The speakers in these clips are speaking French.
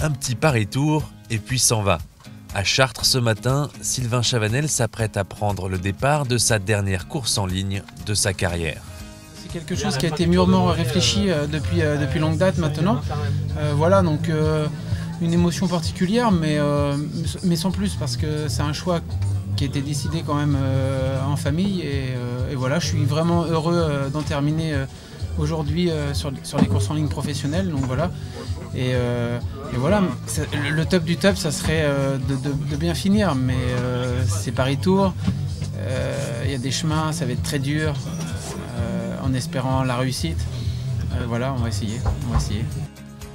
Un petit Paris-Tour et puis s'en va. À Chartres ce matin, Sylvain Chavanel s'apprête à prendre le départ de sa dernière course en ligne de sa carrière. C'est quelque chose qui a été mûrement réfléchi depuis longue date maintenant. Voilà, donc une émotion particulière, mais sans plus, parce que c'est un choix qui a été décidé quand même en famille. Et voilà, je suis vraiment heureux d'en terminer aujourd'hui sur les courses en ligne professionnelles. Donc voilà. Et voilà, le top du top, ça serait de bien finir, mais c'est Paris-Tour, il y a des chemins, ça va être très dur, en espérant la réussite. Voilà, on va essayer.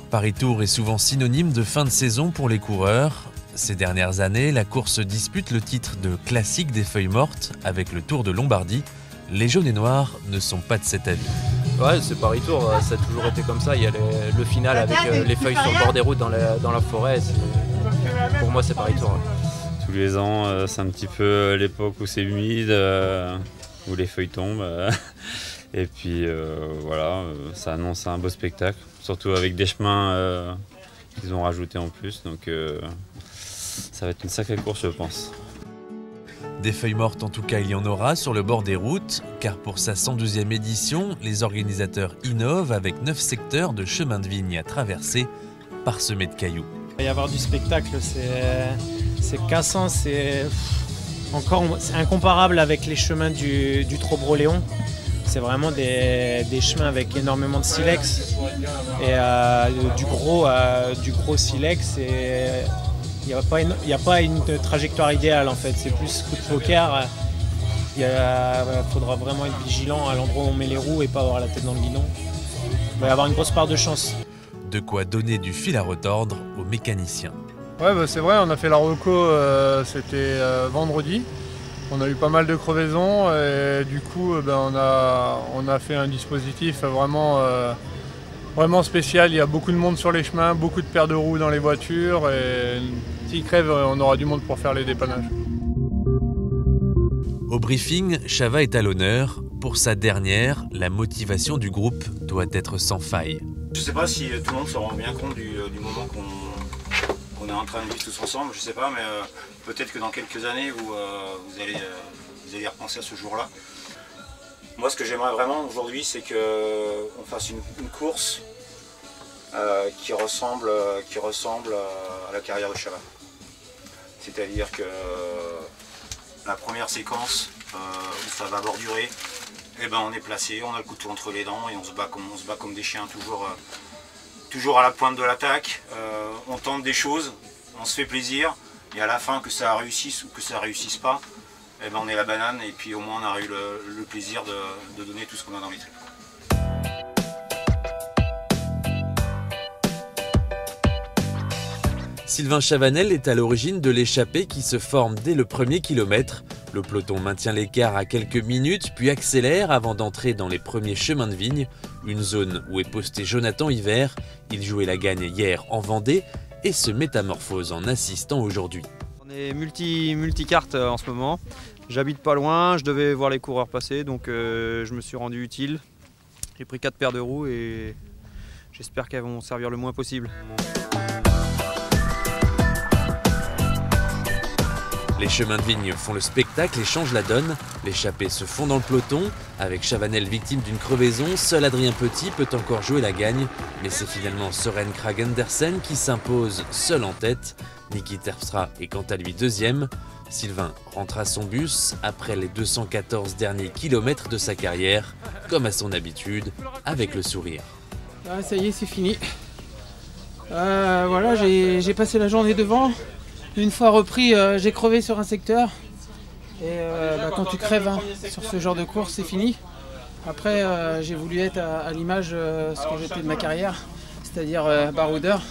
Paris-Tour est souvent synonyme de fin de saison pour les coureurs. Ces dernières années, la course dispute le titre de classique des feuilles mortes avec le Tour de Lombardie. Les jaunes et noirs ne sont pas de cet avis. Ouais, c'est Paris-Tour, ça a toujours été comme ça. Il y a le final avec les feuilles sur le bord des routes dans la forêt. Pour moi, c'est Paris-Tour. Tous les ans, c'est un petit peu l'époque où c'est humide, où les feuilles tombent. Et puis voilà, ça annonce un beau spectacle, surtout avec des chemins qu'ils ont rajoutés en plus. Donc ça va être une sacrée course, je pense. Des feuilles mortes, en tout cas, il y en aura sur le bord des routes, car pour sa 112e édition, les organisateurs innovent avec 9 secteurs de chemins de vigne à traverser, parsemés de cailloux. Il va y avoir du spectacle, c'est cassant, c'est incomparable avec les chemins du Trobreau-Léon. C'est vraiment des chemins avec énormément de silex et du gros silex. Il n'y a pas une trajectoire idéale en fait, c'est plus coup de poker. Il faudra vraiment être vigilant à l'endroit où on met les roues et pas avoir la tête dans le guidon. Il va y avoir une grosse part de chance. De quoi donner du fil à retordre aux mécaniciens. Ouais, c'est vrai, on a fait la reco, c'était vendredi. On a eu pas mal de crevaisons et du coup on a fait un dispositif vraiment spécial. Il y a beaucoup de monde sur les chemins, beaucoup de paires de roues dans les voitures et s'ils crèvent, on aura du monde pour faire les dépannages. Au briefing, Chava est à l'honneur. Pour sa dernière, la motivation du groupe doit être sans faille. Je ne sais pas si tout le monde se rend bien compte du moment qu'on est en train de vivre tous ensemble, je ne sais pas, mais peut-être que dans quelques années, vous allez repenser à ce jour-là. Moi, ce que j'aimerais vraiment aujourd'hui, c'est qu'on fasse une course qui ressemble à la carrière de Chava. C'est-à-dire que la première séquence où ça va bordurer, on est placé, on a le couteau entre les dents et on se bat comme des chiens, toujours à la pointe de l'attaque. On tente des choses, on se fait plaisir et à la fin, que ça réussisse ou que ça réussisse pas, on est la banane et puis au moins on a eu le plaisir de donner tout ce qu'on a dans les tripes. Sylvain Chavanel est à l'origine de l'échappée qui se forme dès le premier kilomètre. Le peloton maintient l'écart à quelques minutes puis accélère avant d'entrer dans les premiers chemins de vigne, une zone où est posté Jonathan Hiver. Il jouait la gagne hier en Vendée et se métamorphose en assistant aujourd'hui. On est multicarte en ce moment. J'habite pas loin, je devais voir les coureurs passer, donc je me suis rendu utile. J'ai pris 4 paires de roues et j'espère qu'elles vont servir le moins possible. Les chemins de vigne font le spectacle et changent la donne. L'échappée se fond dans le peloton. Avec Chavanel victime d'une crevaison, seul Adrien Petit peut encore jouer la gagne. Mais c'est finalement Søren Kragh Andersen qui s'impose seul en tête. Niki Terpstra est quant à lui deuxième. Sylvain rentre à son bus après les 214 derniers kilomètres de sa carrière, comme à son habitude, avec le sourire. Ah, ça y est, c'est fini. Voilà, j'ai passé la journée devant. Une fois repris, j'ai crevé sur un secteur. Et quand tu crèves sur ce genre de course, c'est fini. Après, j'ai voulu être à l'image ce que j'étais de ma carrière, c'est-à-dire baroudeur.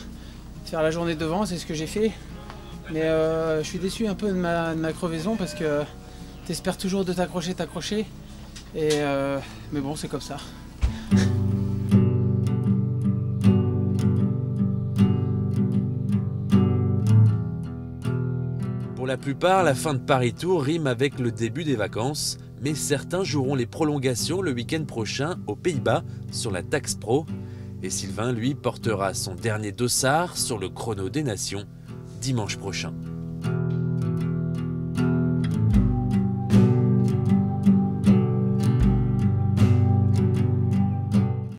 Faire la journée devant, c'est ce que j'ai fait. Mais je suis déçu un peu de ma crevaison parce que tu espères toujours de t'accrocher. Mais bon, c'est comme ça. Pour la plupart, la fin de Paris-Tour rime avec le début des vacances, mais certains joueront les prolongations le week-end prochain aux Pays-Bas sur la Tax Pro. Et Sylvain, lui, portera son dernier dossard sur le chrono des nations dimanche prochain.